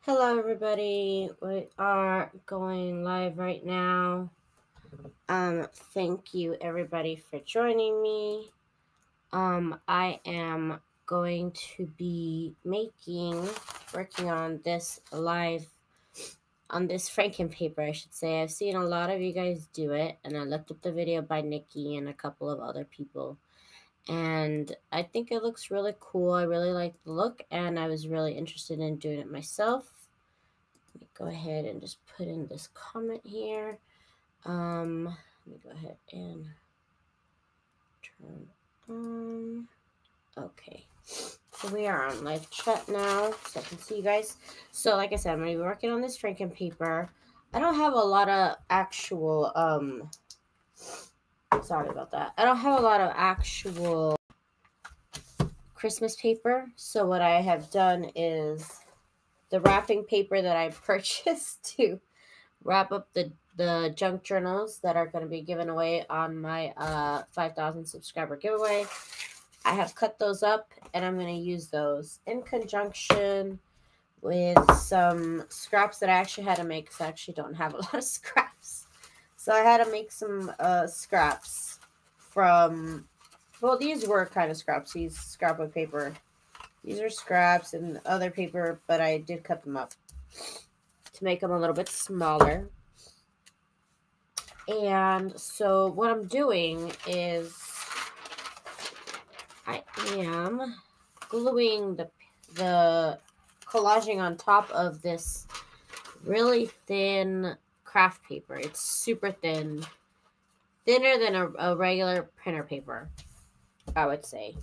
Hello, everybody. We are going live right now. Thank you, everybody, for joining me. I am going to be working on this live, on this Frankenpaper, I should say. I've seen a lot of you guys do it, and I looked up the video by Nikki and a couple of other people. And I think it looks really cool. I really like the look, and I was really interested in doing it myself. Let me go ahead and just put in this comment here. Let me go ahead and turn on. Okay, so we are on live chat now, so I can see you guys. So like I said, I'm going to be working on this Frankenpaper. I don't have a lot of actual, sorry about that. I don't have a lot of actual Christmas paper. So what I have done is the wrapping paper that I purchased to wrap up the junk journals that are going to be given away on my 5,000 subscriber giveaway. I have cut those up, and I'm going to use those in conjunction with some scraps that I actually had to make, because I actually don't have a lot of scraps. So I had to make some scraps from, well, these were kind of scraps, these scrapbook paper. These are scraps and other paper, but I did cut them up to make them a little bit smaller. And so what I'm doing is I am gluing the collaging on top of this really thin craft paper. It's super thin, thinner than a regular printer paper, I would say.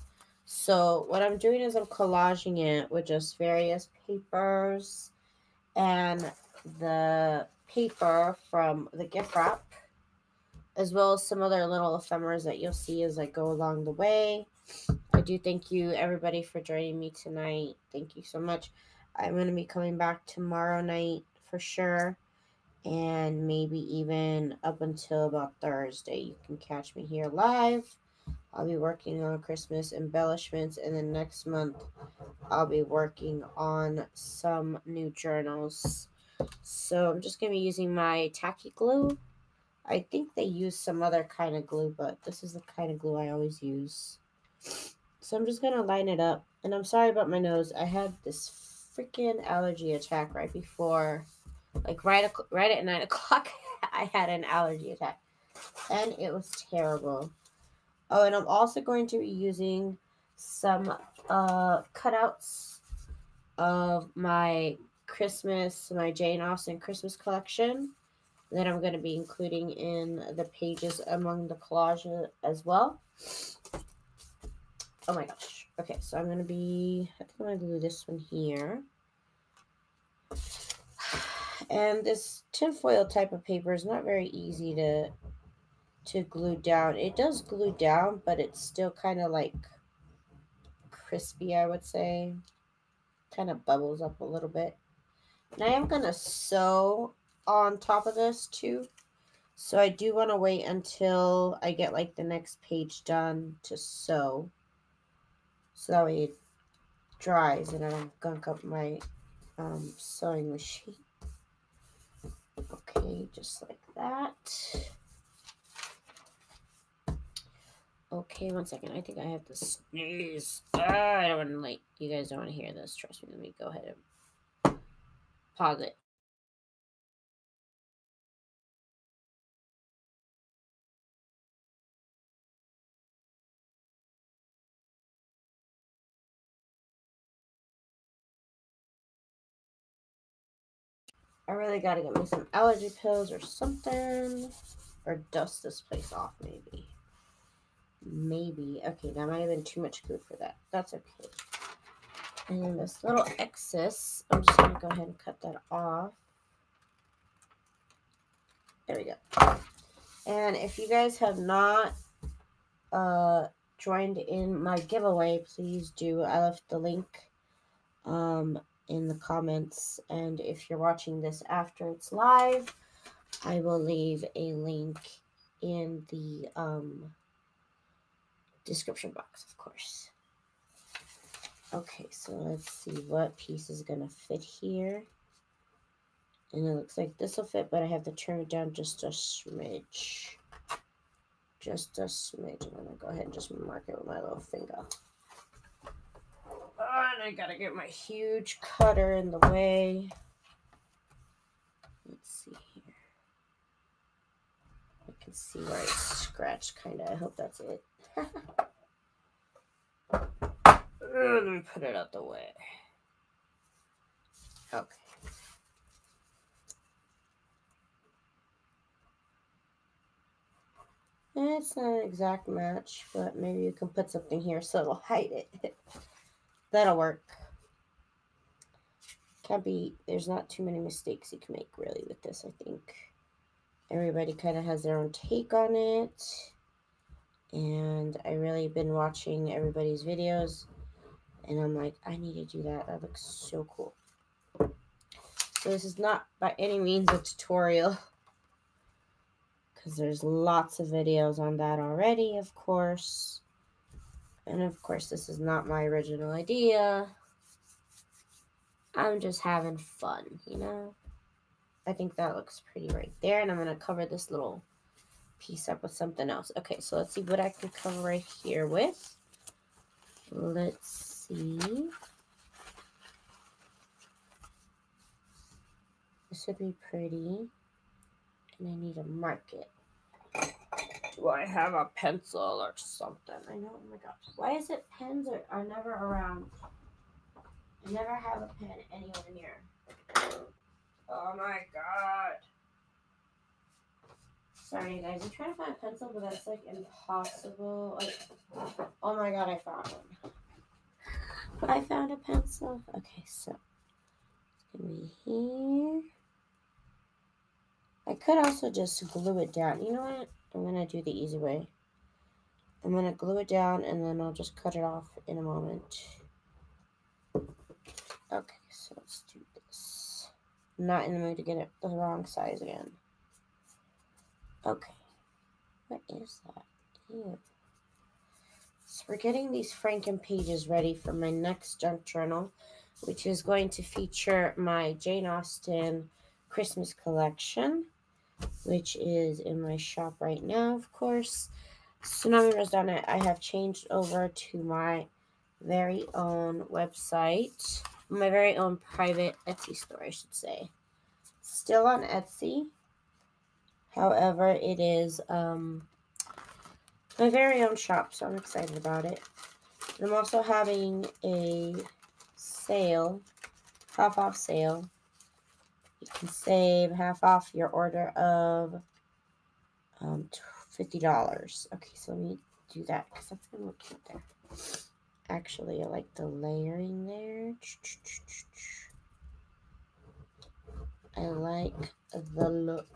So what I'm doing is I'm collaging it with just various papers and the paper from the gift wrap, as well as some other little ephemeras that you'll see as I go along the way. I do thank you, everybody, for joining me tonight. Thank you so much. I'm going to be coming back tomorrow night for sure, and maybe even up until about Thursday. You can catch me here live. I'll be working on Christmas embellishments, and then next month I'll be working on some new journals. So I'm just going to be using my tacky glue. I think they use some other kind of glue, but this is the kind of glue I always use. So I'm just going to line it up. And I'm sorry about my nose. I had this freaking allergy attack right before, like right at 9 o'clock. I had an allergy attack. And it was terrible. Oh, and I'm also going to be using some cutouts of my Jane Austen Christmas collection that I'm going to be including in the pages among the collage as well. Oh my gosh. Okay, so I think I'm going to do this one here. And this tinfoil type of paper is not very easy to glue down. It does glue down, but it's still kind of like crispy, I would say. Kind of bubbles up a little bit. And I am going to sew on top of this too. So I do want to wait until I get like the next page done to sew. So that way it dries and I don't gunk up my sewing machine. Okay, just like that. Okay, one second. I think I have to sneeze. I don't want to, like, you guys don't want to hear this. Trust me. Let me go ahead and pause it. I really got to get me some allergy pills or something. Or dust this place off, maybe. Maybe. Okay, that might have been too much glue for that. That's okay. And then this little excess, I'm just going to go ahead and cut that off. There we go. And if you guys have not joined in my giveaway, please do. I left the link in the comments. And if you're watching this after it's live, I will leave a link in the description box, of course. Okay, so let's see what piece is going to fit here. And it looks like this will fit, but I have to turn it down just a smidge. Just a smidge. I'm going to go ahead and just mark it with my little finger. And I got to get my huge cutter in the way. Let's see here. I can see where I scratched, kind of. I hope that's it. Let me put it out the way. Okay. It's not an exact match, but maybe you can put something here so it'll hide it. That'll work. Can't be, there's not too many mistakes you can make really with this, I think. Everybody kind of has their own take on it. And I really been watching everybody's videos. And I'm like, I need to do that. That looks so cool. So this is not by any means a tutorial, because there's lots of videos on that already, of course. And of course, this is not my original idea. I'm just having fun, you know? I think that looks pretty right there. And I'm going to cover this little piece up with something else. Okay, so let's see what I can cover right here with. Let's see. This would be pretty. And I need to mark it. Do I have a pencil or something? I know, oh my gosh. Why is it pens are never around? I never have a pen anywhere near. Oh my god. Sorry, you guys. I'm trying to find a pencil, but that's like impossible. Like, oh my god, I found one. I found a pencil. Okay, so it's gonna be here. I could also just glue it down. You know what? I'm gonna do the easy way. I'm gonna glue it down and then I'll just cut it off in a moment. Okay, so let's do this. I'm not in the mood to get it the wrong size again. Okay. What is that? Ew. So we're getting these Franken pages ready for my next junk journal, which is going to feature my Jane Austen Christmas collection, which is in my shop right now, of course. TsunamiRose.net, I have changed over to my very own website, my very own private Etsy store, I should say. Still on Etsy. However, it is my very own shop, so I'm excited about it. And I'm also having a sale, half-off sale. You can save half off your order of $50. Okay, so let me do that because that's going to look cute there. Actually, I like the layering there. I like the look.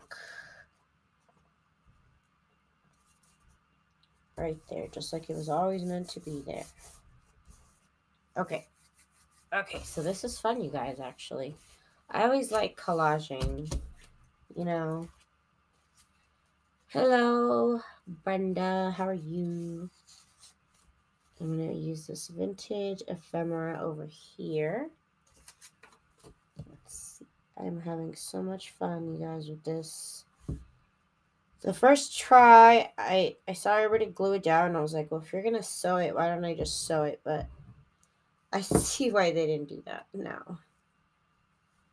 Right there, just like it was always meant to be there. Okay. Okay, so this is fun, you guys, actually. I always like collaging, you know. Hello, Brenda. How are you? I'm going to use this vintage ephemera over here. Let's see. I'm having so much fun, you guys, with this. The first try, I saw everybody glue it down, and I was like, well, if you're going to sew it, why don't I just sew it? But I see why they didn't do that now.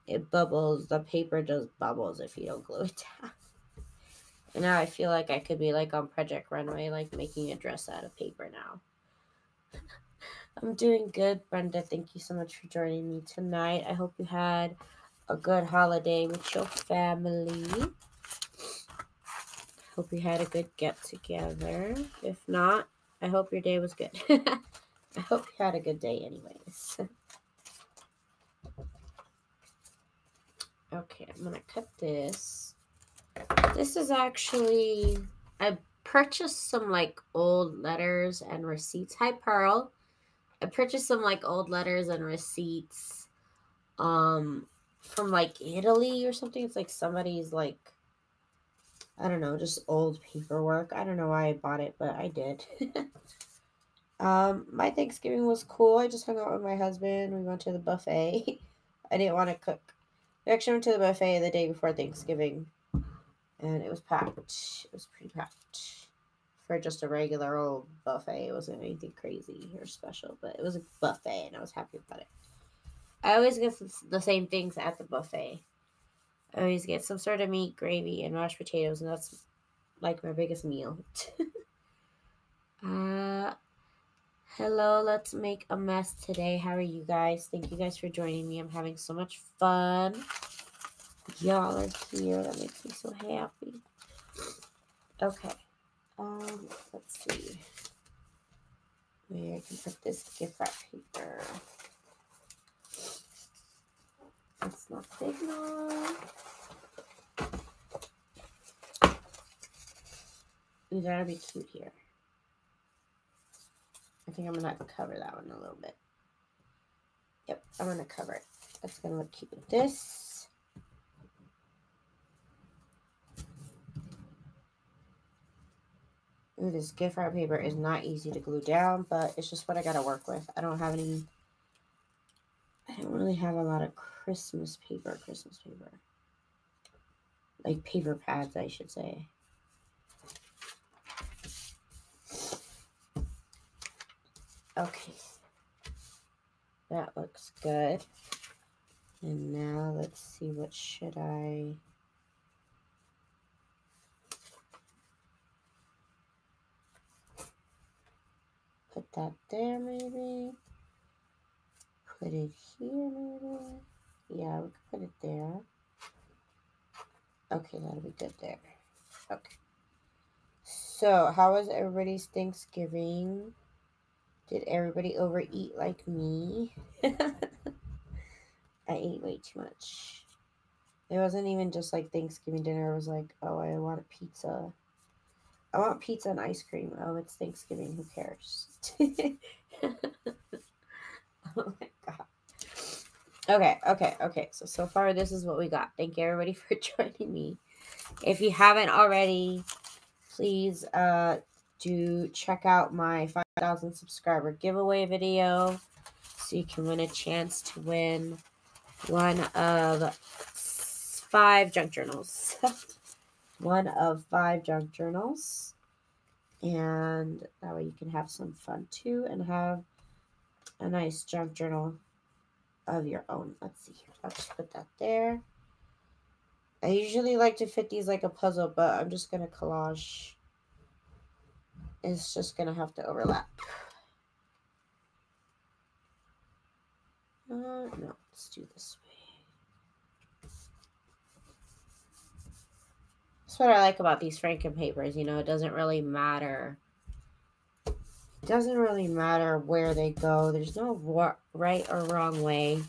It bubbles. The paper just bubbles if you don't glue it down. And now I feel like I could be like on Project Runway, like making a dress out of paper now. I'm doing good, Brenda. Thank you so much for joining me tonight. I hope you had a good holiday with your family. Hope you had a good get-together. If not, I hope your day was good. I hope you had a good day anyways. Okay, I'm going to cut this. This is actually, I purchased some like old letters and receipts. Hi, Pearl. I purchased some like old letters and receipts from like Italy or something. It's like somebody's like, I don't know, just old paperwork. I don't know why I bought it, but I did. My Thanksgiving was cool. I just hung out with my husband. We went to the buffet. I didn't want to cook. We actually went to the buffet the day before Thanksgiving, and it was packed. It was pretty packed for just a regular old buffet. It wasn't anything crazy or special, but it was a buffet, and I was happy about it. I always get the same things at the buffet. I always get some sort of meat, gravy, and mashed potatoes, and that's like my biggest meal. Hello, let's make a mess today. How are you guys? Thank you guys for joining me. I'm having so much fun. Y'all are here. That makes me so happy. Okay. Let's see. Maybe I can put this gift wrap paper. It's not big enough. Ooh, that'll be cute here. I think I'm going to cover that one a little bit. Yep, I'm going to cover it. That's going to look cute with this. Ooh, this gift wrap paper is not easy to glue down, but it's just what I got to work with. I don't really have a lot of Christmas paper. Like paper pads, I should say. Okay. That looks good. And now let's see, what should I... Put that there, maybe. Put it here, maybe. Yeah, we could put it there. Okay, that'll be good there. Okay. So, how was everybody's Thanksgiving? Did everybody overeat like me? I ate way too much. It wasn't even just like Thanksgiving dinner. It was like, oh, I want a pizza. I want pizza and ice cream. Oh, it's Thanksgiving. Who cares? Oh my God. Okay. So far, this is what we got. Thank you, everybody, for joining me. If you haven't already, please do check out my 5,000 subscriber giveaway video so you can win a chance to win one of 5 junk journals. One of 5 junk journals. And that way you can have some fun too and have a nice junk journal of your own. Let's see here. I'll just put that there. I usually like to fit these like a puzzle, but I'm just going to collage. It's just going to have to overlap. No, let's do this way. That's what I like about these Frankenpapers. You know, it doesn't really matter. It doesn't really matter where they go. There's no right or wrong way.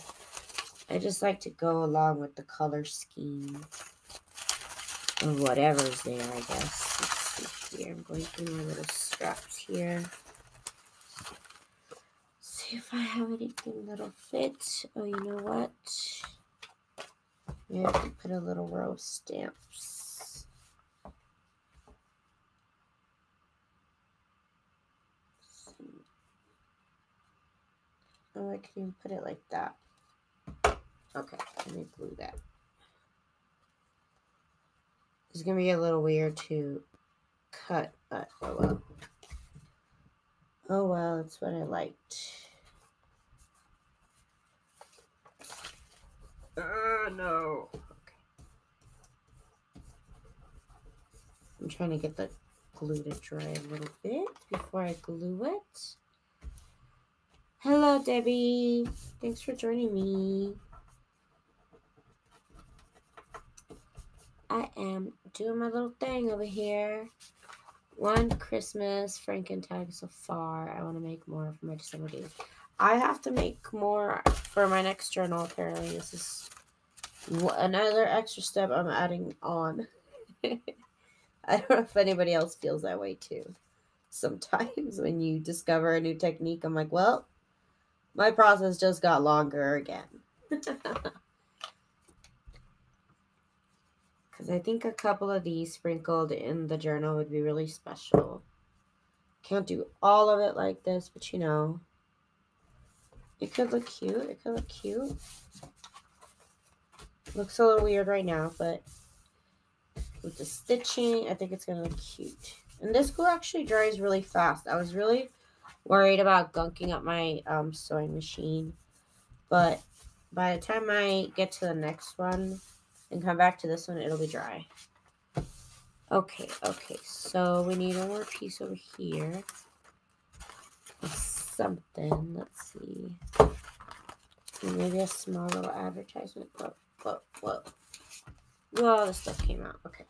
I just like to go along with the color scheme of whatever's there, I guess. Let's see here. I'm going through my little scraps here. See if I have anything that'll fit. Oh, you know what? Maybe I can put a little row of stamps. Oh, I can even put it like that. Okay, let me glue that. It's going to be a little weird to cut, but oh well. Oh well, that's what I liked. No. Okay. I'm trying to get the glue to dry a little bit before I glue it. Hello, Debbie. Thanks for joining me. I am doing my little thing over here. One Christmas Frankentag so far. I want to make more for my December days. I have to make more for my next journal, apparently. This is another extra step I'm adding on. I don't know if anybody else feels that way too. Sometimes when you discover a new technique, I'm like, well, my process just got longer again. Because I think a couple of these sprinkled in the journal would be really special. Can't do all of it like this, but you know, it could look cute. It could look cute. Looks a little weird right now, but with the stitching, I think it's going to look cute. And this glue actually dries really fast. I was really worried about gunking up my sewing machine, but by the time I get to the next one and come back to this one, it'll be dry. Okay, so we need one more piece over here. Something, let's see. Maybe a small little advertisement. Whoa. Whoa, this stuff came out. Okay.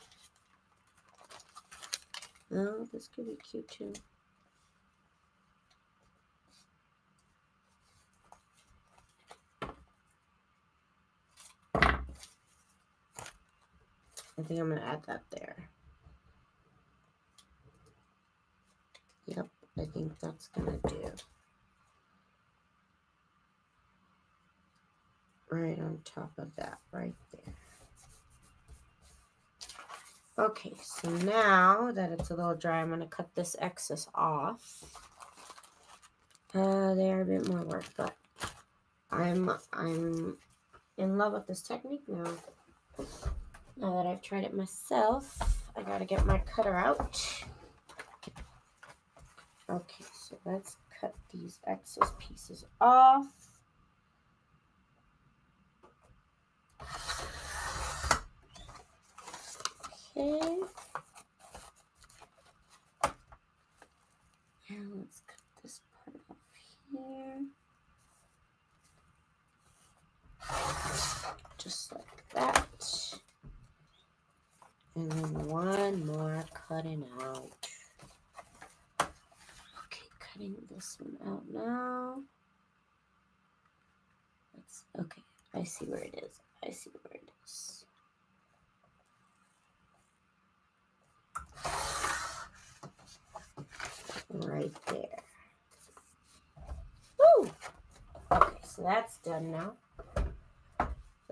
Oh, this could be cute too. I think I'm going to add that there. Yep, I think that's going to do. Right on top of that, right there. Okay, so now that it's a little dry, I'm going to cut this excess off. They are a bit more work, but I'm in love with this technique now. Now that I've tried it myself, I gotta get my cutter out. Okay, so let's cut these excess pieces off. Okay. And let's cut this part off here. Just like that. And then one more cutting out. Okay, cutting this one out now. Okay, I see where it is. Right there. Woo! Okay, so that's done now.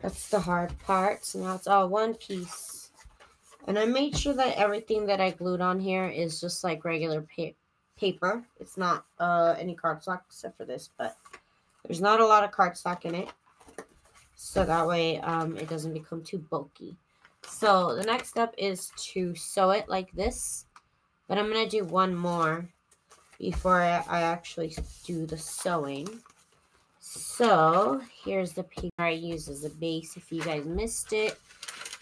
That's the hard part. So now it's all one piece. And I made sure that everything that I glued on here is just like regular paper. It's not any cardstock except for this, but there's not a lot of cardstock in it. So that way it doesn't become too bulky. So the next step is to sew it like this. But I'm going to do one more before I actually do the sewing. So here's the paper I use as a base if you guys missed it.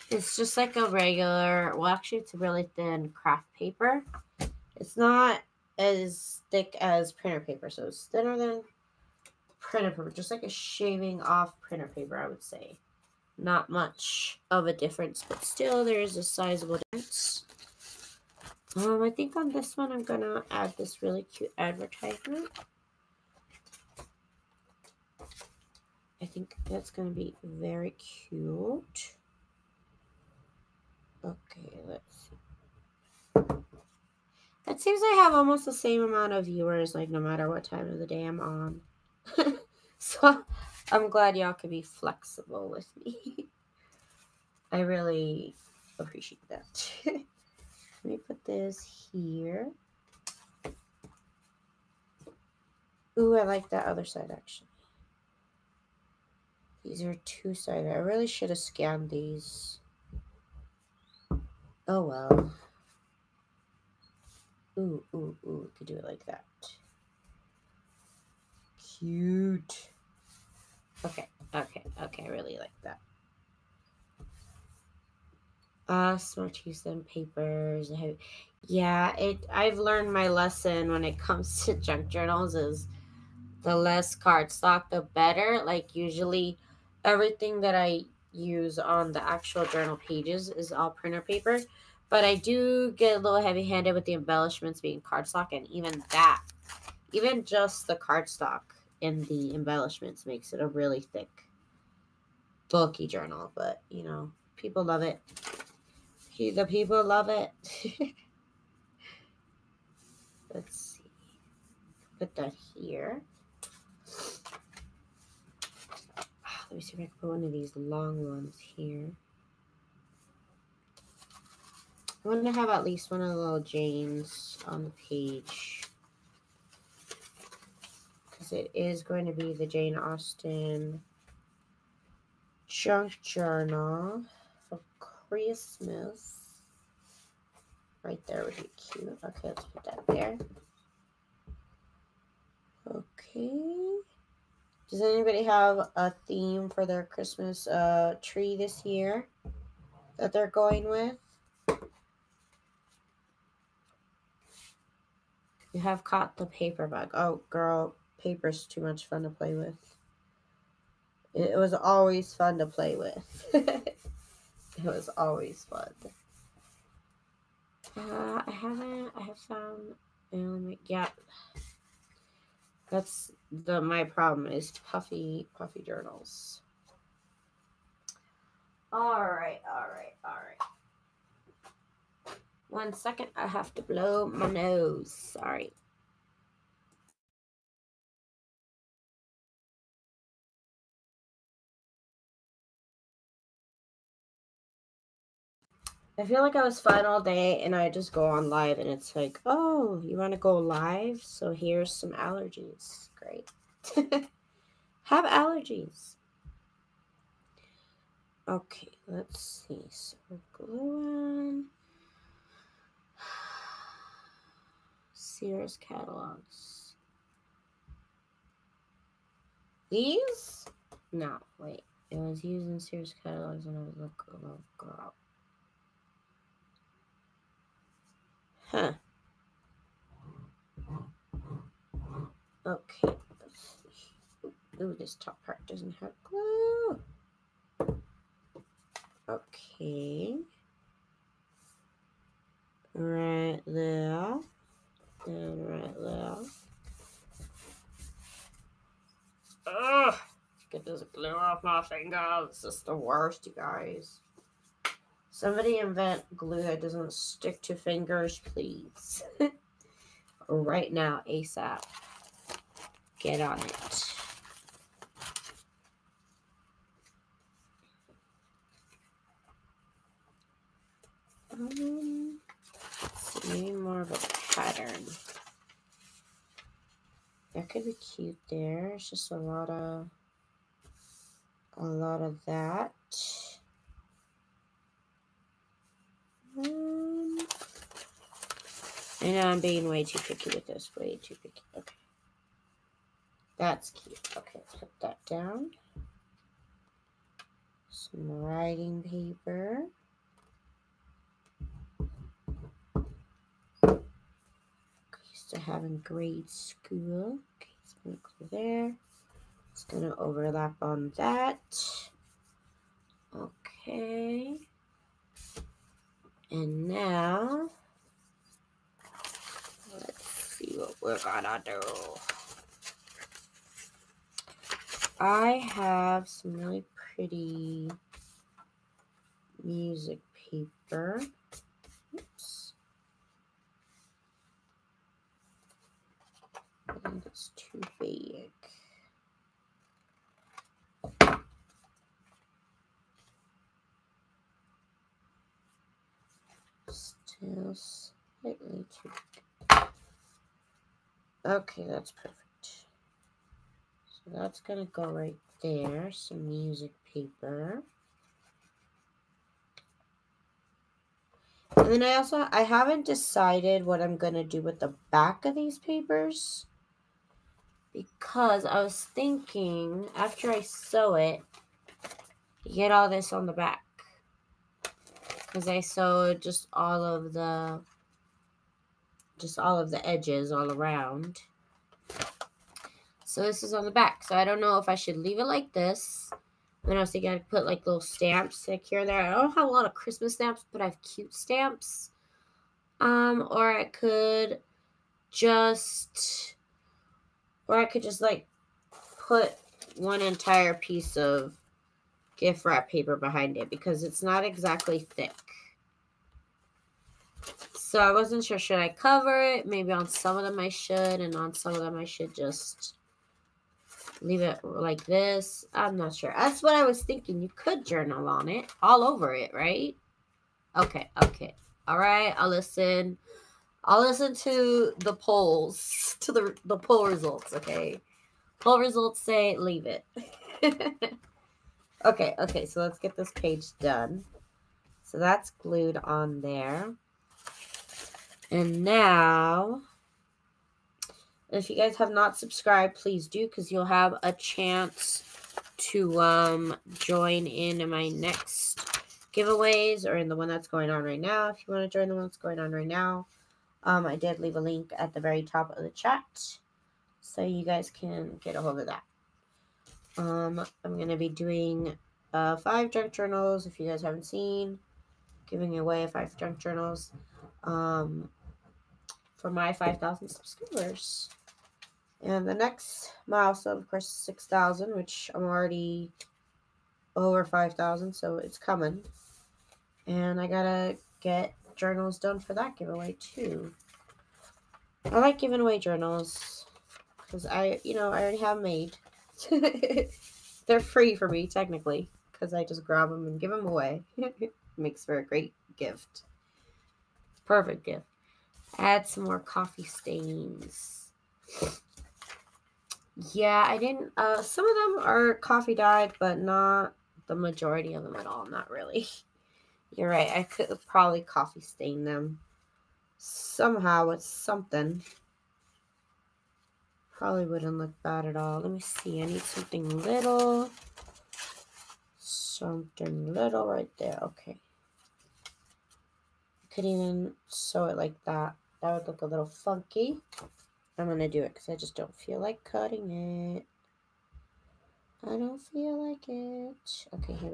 It's just like a regular, well actually it's a really thin craft paper. It's not as thick as printer paper, so it's thinner than printer paper, just like a shaving off printer paper, I would say. Not much of a difference, but still there is a sizable difference. I think on this one I'm gonna add this really cute advertisement. I think that's gonna be very cute. Okay, let's see. It seems I have almost the same amount of viewers, like no matter what time of the day I'm on. So I'm glad y'all can be flexible with me. I really appreciate that. Let me put this here. Ooh, I like that other side actually. These are two-sided. I really should have scanned these. Oh well. Ooh, could do it like that. Cute. Okay, I really like that. Smart use than papers. Yeah, I've learned my lesson when it comes to junk journals is the less cardstock, the better. Like usually everything that I use on the actual journal pages is all printer paper. But I do get a little heavy-handed with the embellishments being cardstock, and even that, even just the cardstock in the embellishments makes it a really thick, bulky journal. But, you know, people love it. The people love it. Let's see. Put that here. Let me see if I can put one of these long ones here. I want to have at least one of the little Janes on the page. Because it is going to be the Jane Austen junk journal for Christmas. Right there would be cute. Okay, let's put that there. Okay. Does anybody have a theme for their Christmas tree this year that they're going with? You have caught the paper bag. Oh, girl, paper's too much fun to play with. It was always fun to play with. It was always fun. I have found, yeah. That's my problem is puffy journals. All right. 1 second, I have to blow my nose. Sorry. I feel like I was fine all day and I just go on live and it's like, oh, you want to go live? So here's some allergies. Great. Have allergies. Okay, let's see. So we're gluing Sears catalogs. These? No, wait. It was using Sears catalogs and I was like, oh, girl. Huh. Okay. Ooh, this top part doesn't have glue. Okay. Right there. And right there. Ugh! Get this glue off my fingers. This is the worst, you guys. Somebody invent glue that doesn't stick to fingers, please. Right now, ASAP. Get on it. Let's see, maybe more of a pattern. That could be cute there. It's just a lot of that. I know I'm being way too picky with this. Way too picky. Okay. That's cute. Okay, put that down. Some writing paper. Used to have in grade school. Okay, it's gonna go there. It's gonna overlap on that. Okay. And now, let's see what we're gonna do. I have some really pretty music paper. Oops. I think it's too big. Still slightly too big. Okay, that's perfect. So that's gonna go right there. Some music paper. And then I haven't decided what I'm gonna do with the back of these papers, because I was thinking after I sew it, you get all this on the back, because I sewed just all of the edges all around. So this is on the back. So I don't know if I should leave it like this. And I was thinking I'd put like little stamps like here and there. I don't have a lot of Christmas stamps, but I have cute stamps. Or I could just like put one entire piece of gift wrap paper behind it, because it's not exactly thick. So I wasn't sure, should I cover it? Maybe on some of them I should, and on some of them I should just leave it like this. I'm not sure. That's what I was thinking. You could journal on it, all over it, right? Okay. All right, I'll listen to the polls, to the poll results, okay? Poll results say leave it. Okay, so let's get this page done. So that's glued on there. And now, if you guys have not subscribed, please do, because you'll have a chance to join in my next giveaways or in the one that's going on right now. If you want to join the one that's going on right now, I did leave a link at the very top of the chat, so you guys can get a hold of that. I'm going to be doing 5 junk journals, if you guys haven't seen, giving away 5 junk journals for my 5,000 subscribers. And the next milestone, of course, is 6,000, which I'm already over 5,000, so it's coming. And I gotta get journals done for that giveaway too. I like giving away journals because I already have them made. They're free for me technically because I just grab them and give them away. Makes for a great gift. Perfect gift. Add some more coffee stains. Yeah, I didn't. Some of them are coffee dyed, but not the majority of them at all. Not really. You're right. I could probably coffee stain them somehow with something. Probably wouldn't look bad at all. Let me see. I need something little. Something little right there. Okay. Could even sew it like that. That would look a little funky. I'm going to do it because I just don't feel like cutting it. I don't feel like it. Okay, here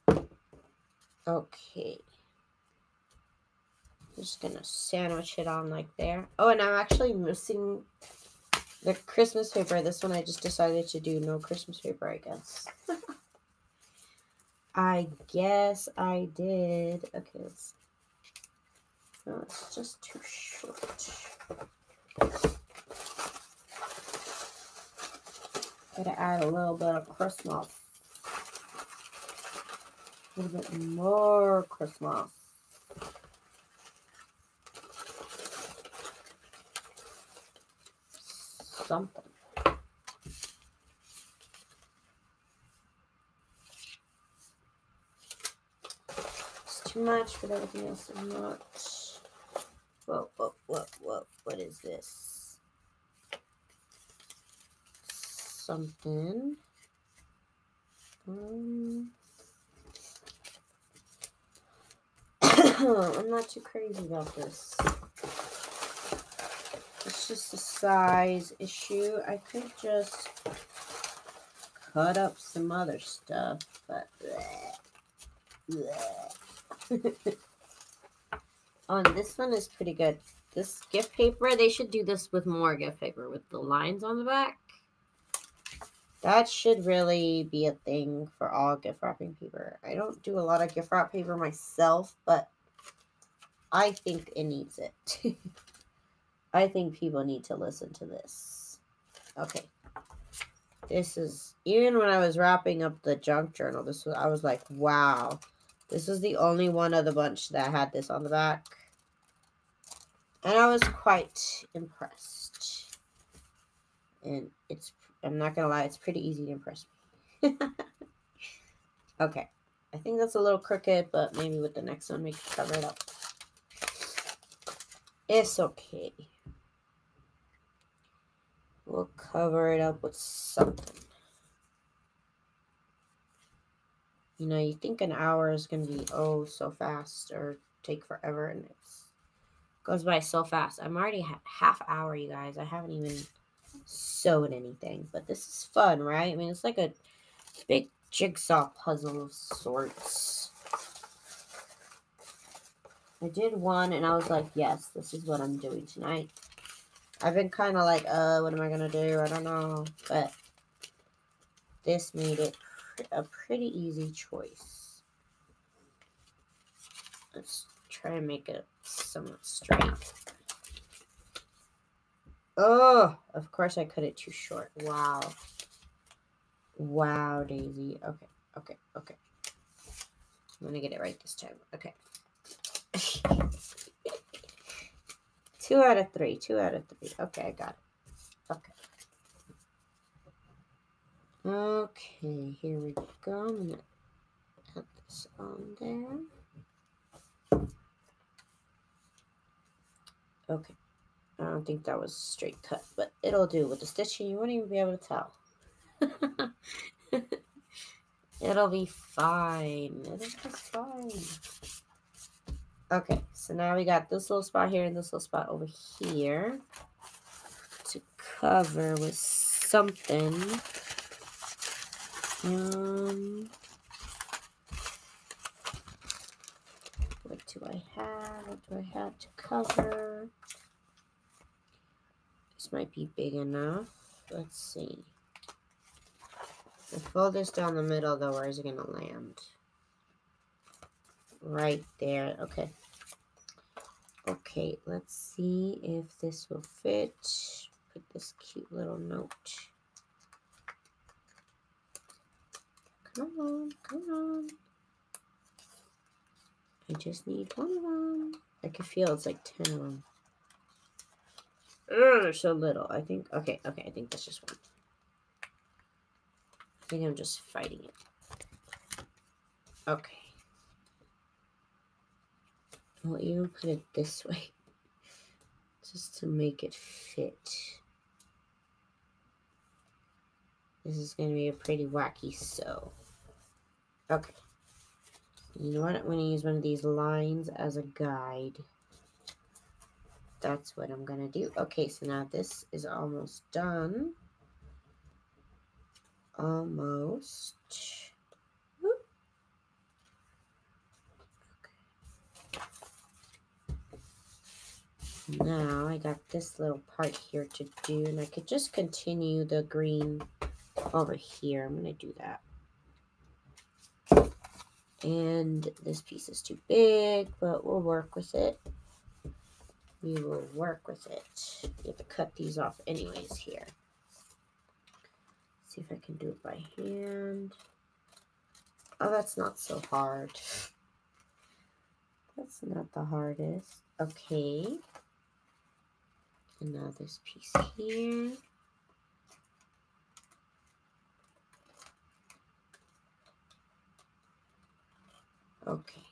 we go. Okay. Just going to sandwich it on like there. Oh, and I'm actually missing the Christmas paper. This one I just decided to do no Christmas paper, I guess. I guess I did. Okay, let's... No, it's just too short. Gotta add a little bit of Christmas. A little bit more Christmas. Something. It's too much, but everything else is not. Whoa. What is this? Something. I'm not too crazy about this. It's just a size issue. I could just cut up some other stuff, but Oh, and this one is pretty good. This gift paper, they should do this with more gift paper with the lines on the back. That should really be a thing for all gift wrapping paper. I don't do a lot of gift wrap paper myself, but I think it needs it. I think people need to listen to this. Okay. This is, even when I was wrapping up the junk journal, I was like, wow. This was the only one of the bunch that had this on the back. And I was quite impressed. And I'm not going to lie, it's pretty easy to impress me. Okay. I think that's a little crooked, but maybe with the next one we can cover it up. It's okay. We'll cover it up with something. You know, you think an hour is going to be, oh, so fast or take forever, and it goes by so fast. I'm already half hour, you guys. I haven't even sewed anything, but this is fun, right? I mean, it's like a big jigsaw puzzle of sorts. I did one, and I was like, yes, this is what I'm doing tonight. I've been kind of like, what am I going to do? I don't know, but this made it a pretty easy choice. Let's try and make it somewhat straight. Oh, of course I cut it too short. Wow. Wow, Daisy. Okay. I'm going to get it right this time. Okay. 2 out of 3. 2 out of 3. Okay, I got it. Okay. Okay, here we go. I'm gonna put this on there. Okay. I don't think that was straight cut, but it'll do. With the stitching, you won't even be able to tell. It'll be fine. It'll be fine. Okay, so now we got this little spot here and this little spot over here to cover with something. What do I have? What do I have to cover? This might be big enough. Let's see. I'll fold this down the middle though. Where is it gonna land? Right there. Okay. Okay, let's see if this will fit. Put this cute little note. Come on, come on. I just need one of them. I can feel it's like 10 of them. Ugh, they're so little. I think, okay, I think that's just one. I think I'm just fighting it. Okay. I'll even put it this way. Just to make it fit. This is going to be a pretty wacky sew. Okay. You know what? I'm going to use one of these lines as a guide. That's what I'm going to do. Okay, so now this is almost done. Almost. Whoop. Okay. Now I got this little part here to do, and I could just continue the green over here. I'm going to do that. And this piece is too big, but we'll work with it. We will work with it. You have to cut these off anyways here. See if I can do it by hand. Oh, that's not so hard. That's not the hardest. Okay. And now this piece here. Okay.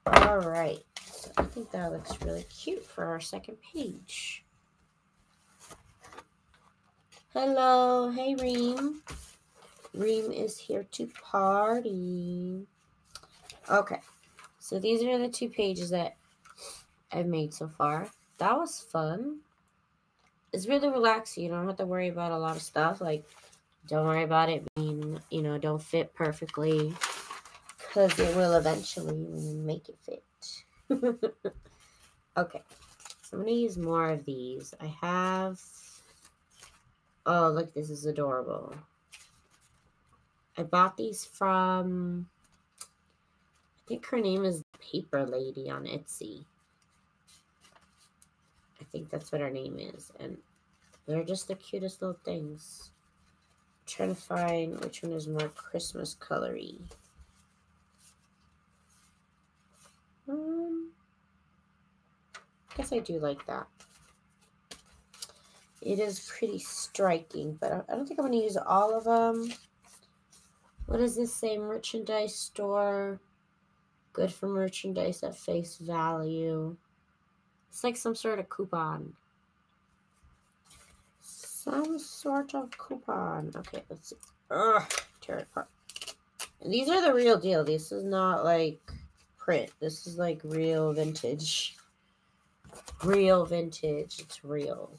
All right. So I think that looks really cute for our second page. Hello. Hey, Reem. Reem is here to party. Okay. So these are the 2 pages that I've made so far. That was fun. It's really relaxing. You don't have to worry about a lot of stuff. Like, don't worry about it being, don't fit perfectly. Because it will eventually when you make it fit. Okay. So I'm going to use more of these. I have... Oh, look, this is adorable. I bought these from... I think her name is Paper Lady on Etsy. I think that's what her name is. And they're just the cutest little things. I'm trying to find which one is more Christmas colory. I guess I do like that. It is pretty striking, but I don't think I'm going to use all of them. What does this say? Merchandise store. Good for merchandise at face value. It's like some sort of coupon. Some sort of coupon. Okay, let's see. Ugh, tear it apart. And these are the real deal. This is not like print. This is like real vintage. Real vintage. It's real.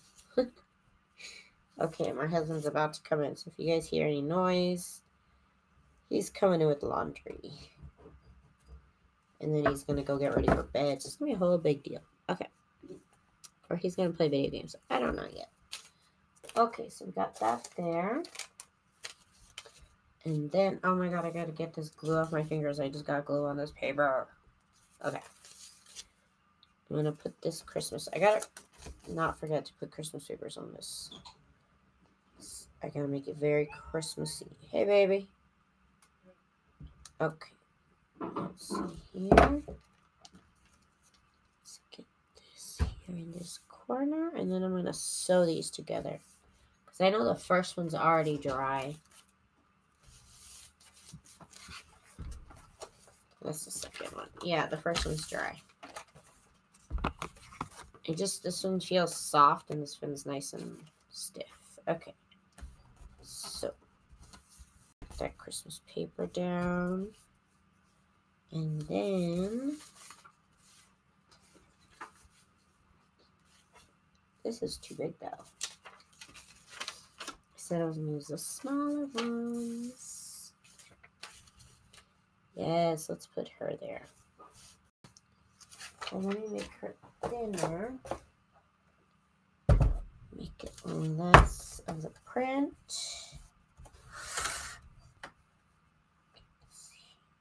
Okay, my husband's about to come in. So if you guys hear any noise, he's coming in with laundry. And then he's going to go get ready for bed. So it's going to be a whole big deal. Okay. Or he's going to play video games. I don't know yet. Okay, so we got that there. And then, oh my god, I got to get this glue off my fingers. I just got glue on this paper. Okay. I'm going to put this Christmas. I got to not forget to put Christmas papers on this. I got to make it very Christmassy. Hey, baby. Okay. Let's see here. Let's get this here in this corner. And then I'm going to sew these together. Because I know the first one's already dry. That's the second one. Yeah, the first one's dry. This one feels soft and this one's nice and stiff. Okay. So, put that Christmas paper down. And then, this is too big though. I said I was going to use the smaller ones. Yes, let's put her there. And let me make her thinner. Make it less of the print.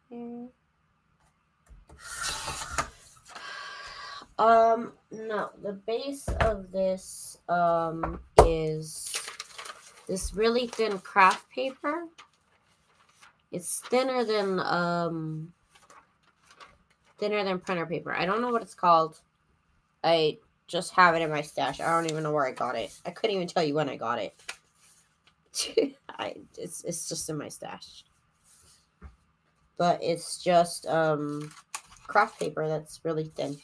Here. No, the base of this is this really thin craft paper. It's thinner than printer paper. I don't know what it's called. I just have it in my stash. I don't even know where I got it. I couldn't even tell you when I got it. It's just in my stash. But it's just craft paper that's really thin.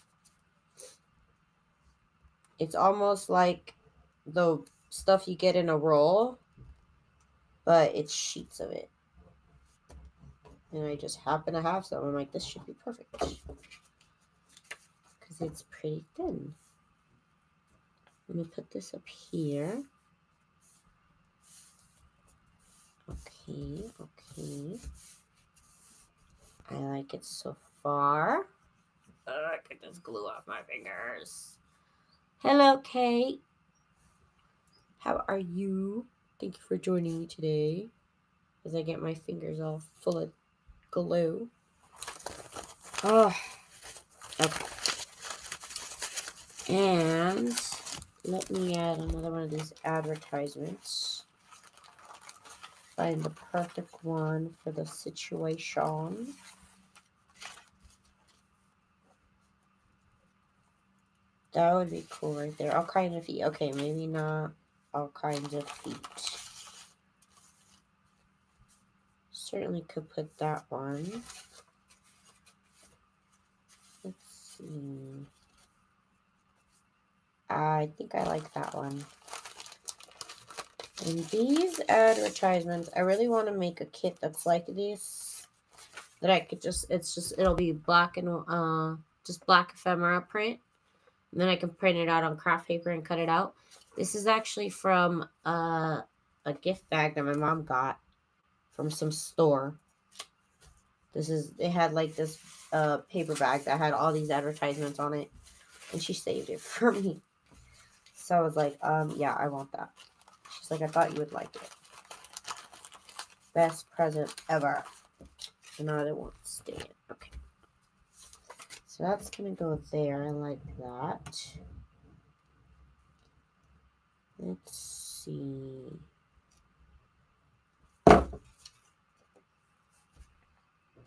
It's almost like the stuff you get in a roll, but it's sheets of it. And I just happen to have some. I'm like, this should be perfect. Because it's pretty thin. Let me put this up here. Okay. I like it so far. I could just glue off my fingers. Hello, Kate. How are you? Thank you for joining me today as I get my fingers all full of glue. Oh, okay. And let me add another one of these advertisements. Find the perfect one for the situation. That would be cool right there. All kinds of feet. Okay, maybe not all kinds of feet. Certainly could put that one. Let's see. I think I like that one. And these advertisements, I really want to make a kit that's like this. That I could it'll be black and, just black ephemera print. And then I can print it out on craft paper and cut it out. This is actually from a gift bag that my mom got from some store. It had like this paper bag that had all these advertisements on it. And she saved it for me. So I was like, yeah, I want that. She's like, I thought you would like it. Best present ever. Another one staying. Okay. So that's going to go there. I like that. Let's see.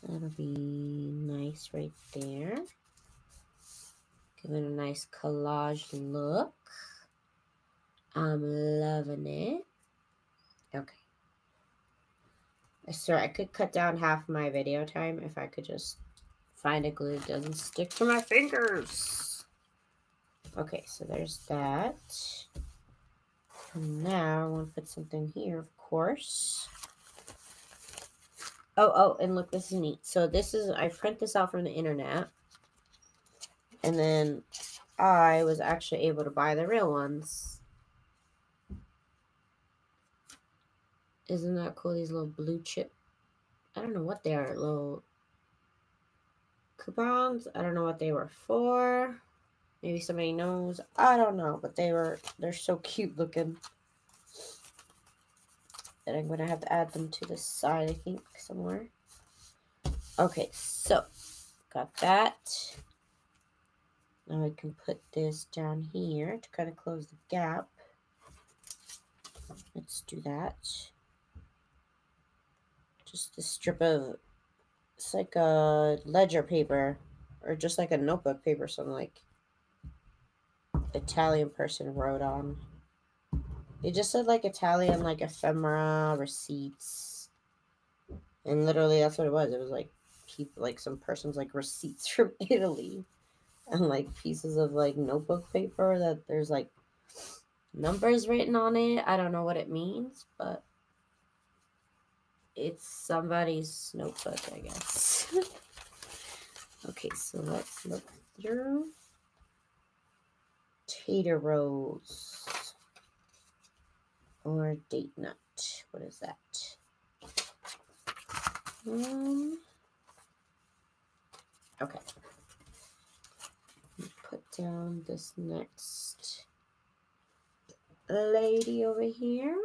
That'll be nice right there. Give it a nice collage look. I'm loving it. Okay. I swear I could cut down half my video time if I could just find a glue that doesn't stick to my fingers. Okay, so there's that. And now I want to put something here, of course. Oh, and look, this is neat. So I print this out from the internet. And then I was actually able to buy the real ones. Isn't that cool? These little blue chip. I don't know what they are. Little coupons. I don't know what they were for. Maybe somebody knows. I don't know. But they're so cute looking. And I'm going to have to add them to the side, I think, somewhere. Okay, so got that. Now I can put this down here to kind of close the gap. Let's do that. Just a strip of, it's like a ledger paper, or just like a notebook paper, some like Italian person wrote on. It just said like Italian, like ephemera, receipts. And literally that's what it was. It was like people, like some person's like receipts from Italy. And like pieces of like notebook paper that there's like numbers written on it. I don't know what it means, but it's somebody's notebook, I guess. Okay, so let's look through. Tater rose or date nut. What is that? Okay. Put down this next lady over here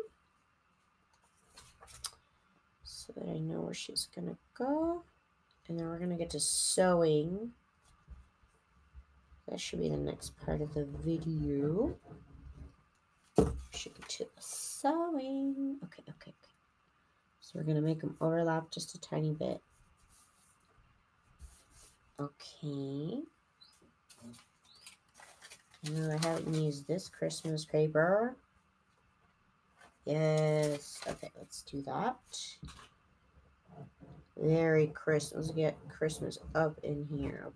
so that I know where she's gonna go. And then we're gonna get to sewing. That should be the next part of the video. Should get to the sewing. Okay. So we're gonna make them overlap just a tiny bit. Okay. No, I haven't used this Christmas paper. Yes. Okay, let's do that. Very Christmas. Let's get Christmas up in here.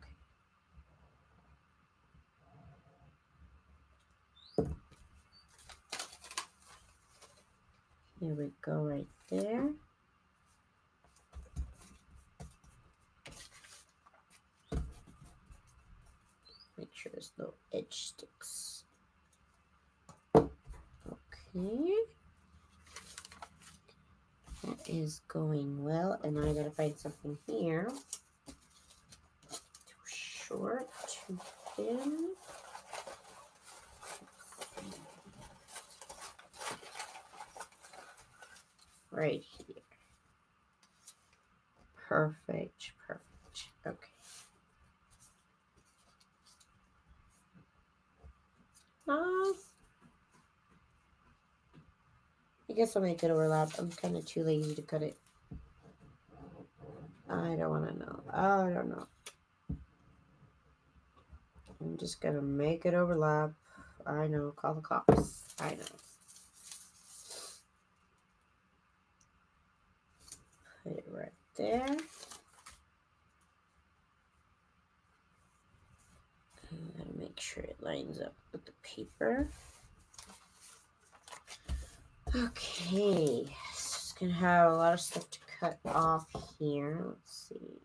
Okay. Here we go, right there. Make sure there's no edge sticks. Okay. That is going well. And now I gotta find something here. Too short, too thin. Right here. Perfect. Okay. I guess I'll make it overlap. I'm kind of too lazy to cut it. I don't want to know. I don't know. I'm just going to make it overlap. I know. Call the cops. I know. Put it right there. I'm going to make sure it lines up with the paper. Okay. So it's going to have a lot of stuff to cut off here. Let's see.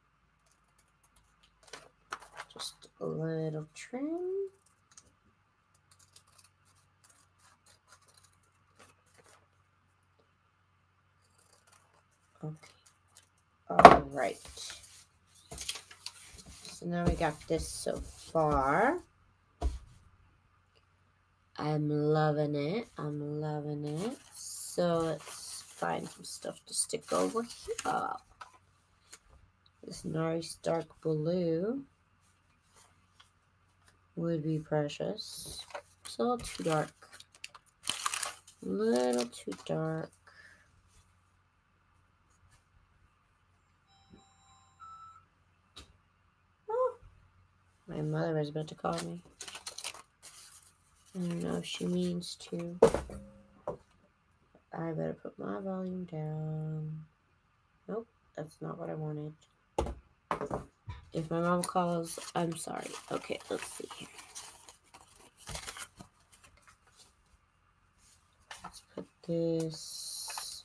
Just a little trim. Okay. All right. So now we got this so far. I'm loving it. So let's find some stuff to stick over here. This nice dark blue would be precious. It's a little too dark. A little too dark. Oh, my mother is about to call me. I don't know if she means to. I better put my volume down. Nope, that's not what I wanted. If my mom calls, I'm sorry. Okay, let's see here. Let's put this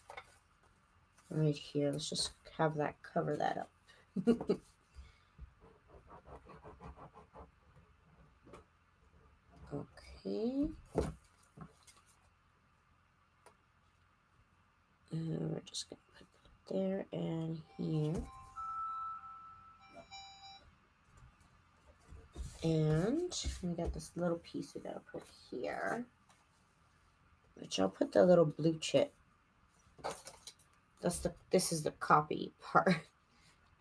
right here. Let's just have that cover that up. Okay. And we're just going to put that there and here. And we got this little piece we gotta put here, which I'll put the little blue chip. This is the copy part,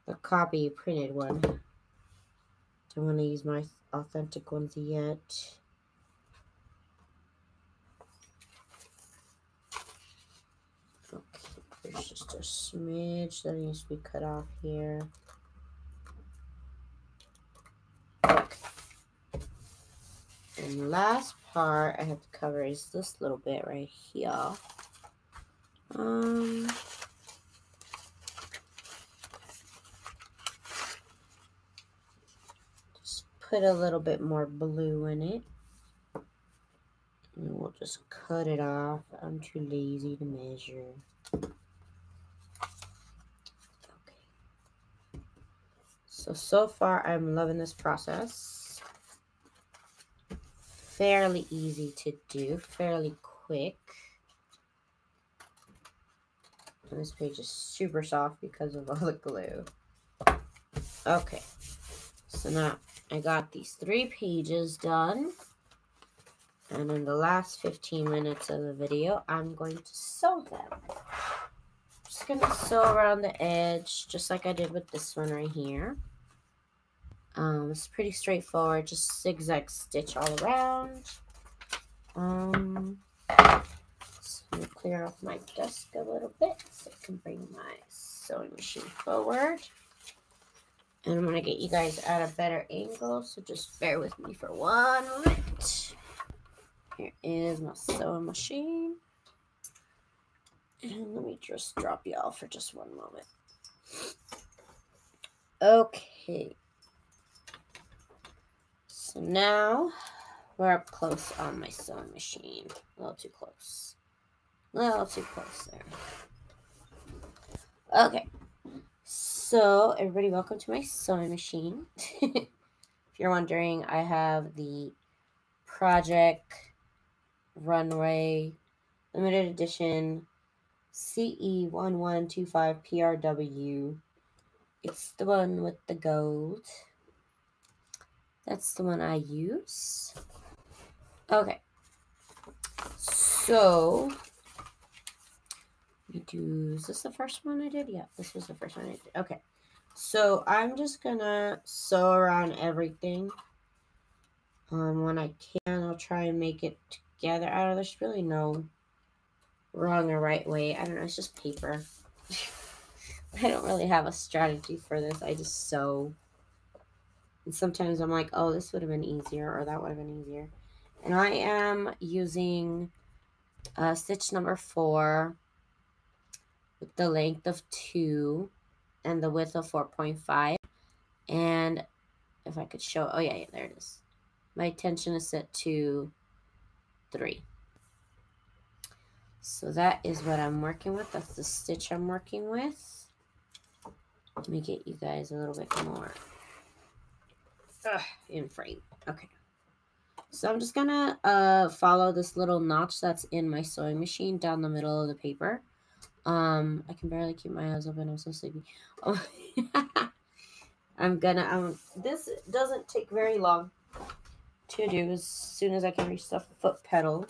the copy printed one. Don't want to use my authentic ones yet. Okay, there's just a smidge that needs to be cut off here. Okay. And last part I have to cover is this little bit right here. Just put a little bit more blue in it. And we'll just cut it off. I'm too lazy to measure. Okay. So far I'm loving this process. Fairly easy to do, fairly quick. And this page is super soft because of all the glue. Okay. So now I got these 3 pages done. And in the last 15 minutes of the video, I'm going to sew them. Just going to sew around the edge, just like I did with this one right here. It's pretty straightforward, just zigzag stitch all around. So I'm going to clear off my desk a little bit so I can bring my sewing machine forward. And I'm going to get you guys at a better angle, so just bear with me for one moment. Here is my sewing machine. And let me just drop y'all for just one moment. Okay. So now we're up close on my sewing machine. A little too close. A little too close there. Okay. So, everybody, welcome to my sewing machine. If you're wondering, I have the Project Runway Limited Edition CE1125 PRW. It's the one with the gold. That's the one I use. Okay. So, is this the first one I did? Yeah, this was the first one I did. Okay. So, I'm just going to sew around everything. When I can, I'll try and make it together. There's really no wrong or right way. I don't know. It's just paper. I don't really have a strategy for this. I just sew. And sometimes I'm like, oh, this would have been easier, or that would have been easier. And I am using stitch number 4 with the length of 2 and the width of 4.5. And if I could show, oh yeah, there it is. My tension is set to 3. So that is what I'm working with. That's the stitch I'm working with. Let me get you guys a little bit more in frame. Okay. So I'm just gonna follow this little notch that's in my sewing machine down the middle of the paper. I can barely keep my eyes open. I'm so sleepy. Oh. I'm gonna this doesn't take very long to do. As soon as I can reach the foot pedal,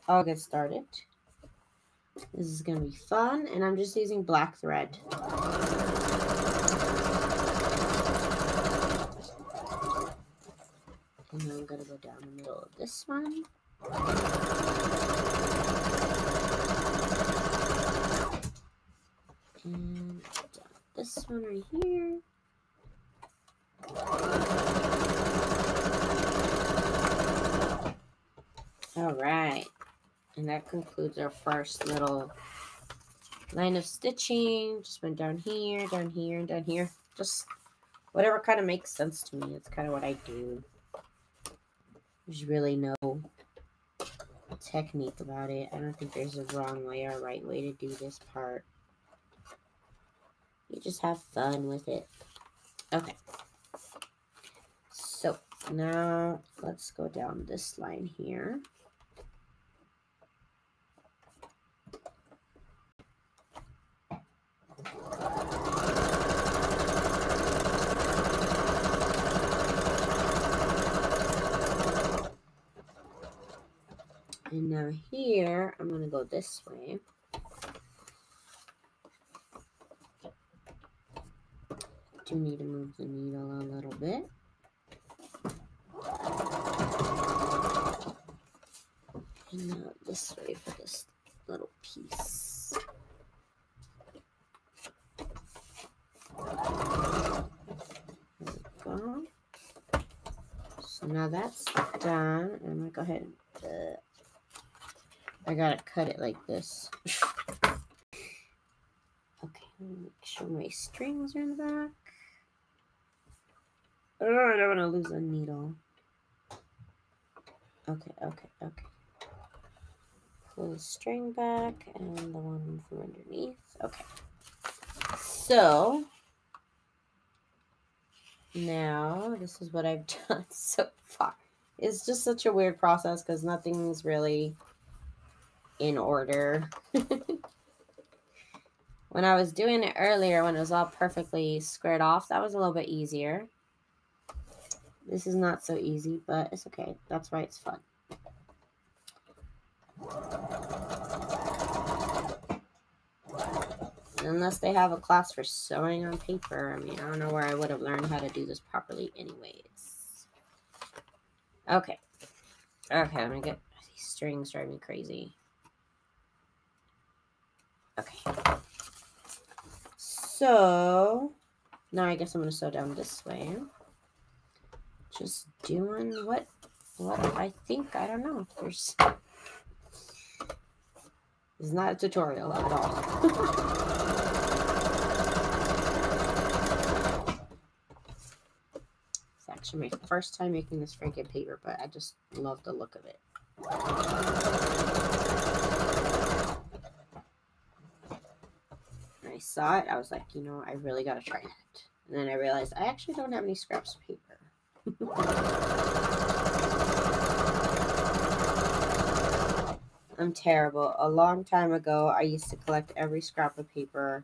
I'll get started. This is gonna be fun, and I'm just using black thread. And then I'm gonna go down the middle of this one. And down this one right here. All right. And that concludes our first little line of stitching. Just went down here, down here, and down here. Just whatever kind of makes sense to me. It's kind of what I do. There's really no technique about it. I don't think there's a wrong way or a right way to do this part. You just have fun with it. Okay. So now let's go down this line here. And now here, I'm going to go this way. Do need to move the needle a little bit. And now this way for this little piece. There we go. So So now that's done. I'm gonna go ahead and I gotta cut it like this. Okay, make sure my strings are in the back. Oh, I don't want to lose a needle. Okay. Pull the string back and the one from underneath. Okay. So now this is what I've done so far. It's just such a weird process because nothing's really in order. When I was doing it earlier, when it was all perfectly squared off, that was a little bit easier. This is not so easy, but it's okay. That's why it's fun. Unless they have a class for sewing on paper. I mean, I don't know where I would have learned how to do this properly anyways. Okay. Okay, let me get... These strings drive me crazy. Okay. So, now I guess I'm going to sew down this way. Just doing what I think. I don't know. There's... It's not a tutorial at all. It's actually my first time making this Frankenpaper, but I just love the look of it. When I saw it, I was like, you know, I really got to try that. And then I realized I actually don't have any scraps of paper. I'm terrible. A long time ago, I used to collect every scrap of paper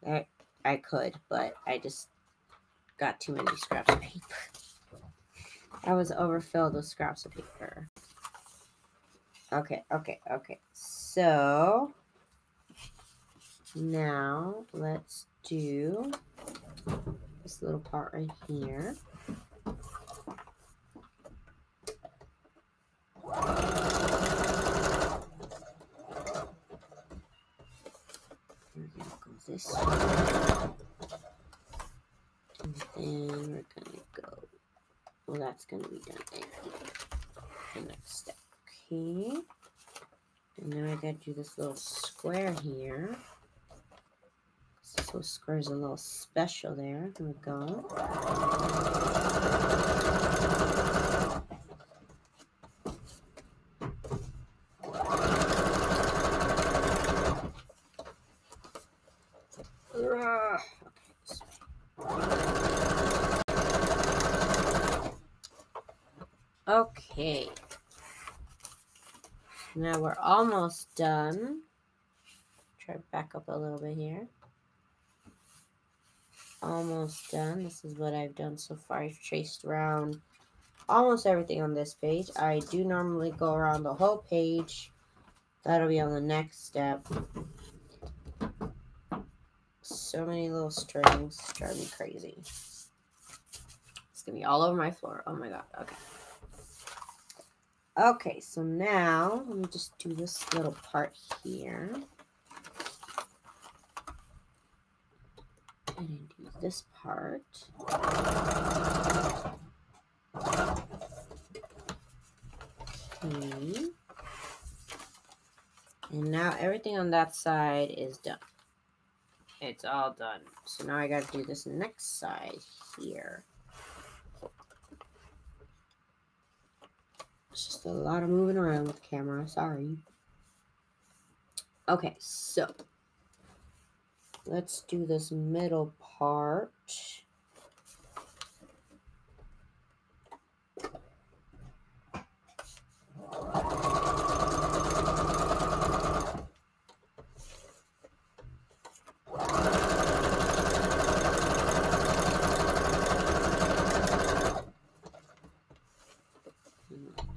that I could, but I just got too many scraps of paper. I was overfilled with scraps of paper. Okay. So now let's do this little part right here. We're gonna go this way. And then we're gonna go. Well, that's gonna be done right here. The next step. Okay. And now I gotta do this little square here. This little square is a little special there. Here we go. Okay. Now we're almost done. Try to back up a little bit here. Almost done. This is what I've done so far. I've traced around almost everything on this page. I do normally go around the whole page. That'll be on the next step. So many little strings. Drive me crazy. It's going to be all over my floor. Oh my god. Okay. Okay, so now let me just do this little part here. And then do this part. Okay. And now everything on that side is done. It's all done. So now I got to do this next side here. It's just a lot of moving around with the camera. Sorry. Okay, so let's do this middle part.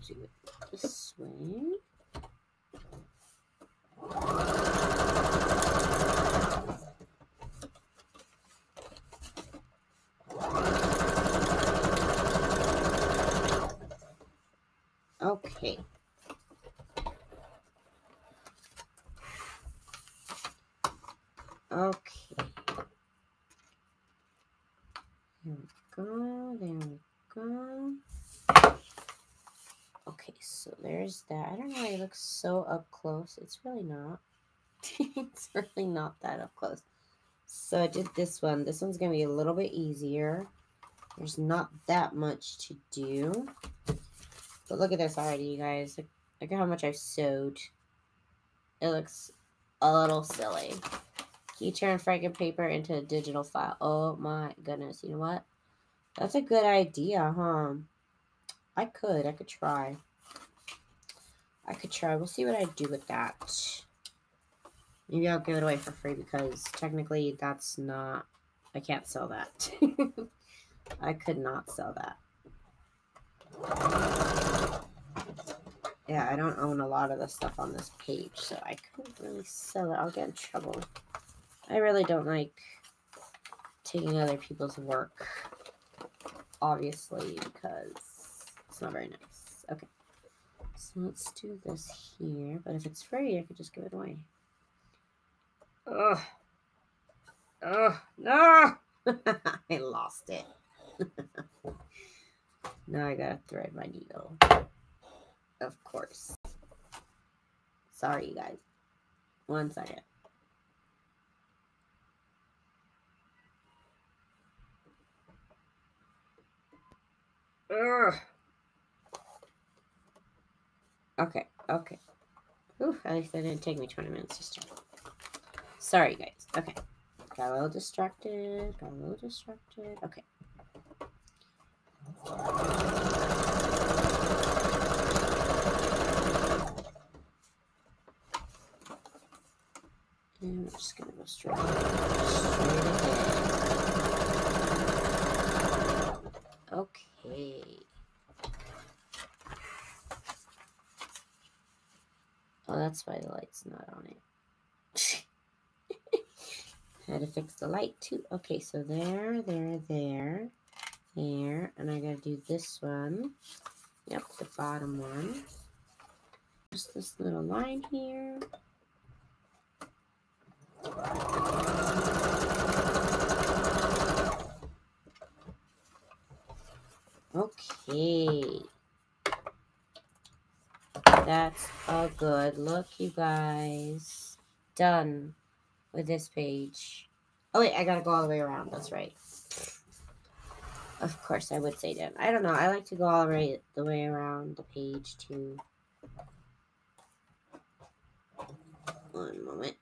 Do it this way. Okay. Okay. There we go. There we go. there's that. I don't know why it looks so up close. It's really not. It's really not that up close. So I did this one. This one's going to be a little bit easier. There's not that much to do. But look at this already, you guys. Look at how much I've sewed. It looks a little silly. Can you turn Frankenpaper into a digital file? Oh my goodness. You know what? That's a good idea, huh? I could try. We'll see what I do with that. Maybe I'll give it away for free because technically that's not... I can't sell that. I could not sell that. Yeah, I don't own a lot of the stuff on this page, so I couldn't really sell it. I'll get in trouble. I really don't like taking other people's work, obviously, because it's not very nice. Okay, so let's do this here, but if it's free, I could just give it away. Ugh. Ugh, no! I lost it. Now I gotta thread my needle. Of course. Sorry, you guys. 1 second. Ugh. Okay. Ooh, at least that didn't take me 20 minutes to start. Sorry, guys. Okay. Got a little distracted. Okay. And we're just going to go straight ahead. Okay. Oh, that's why the light's not on it. Had to fix the light too. Okay, so there, and I gotta do this one. Yep, the bottom one. Just this little line here. Okay. That's a good look, you guys. Done with this page. Oh wait, I gotta go all the way around. That's right. Of course, I would say done. I don't know. I like to go all the way around the page too. One moment.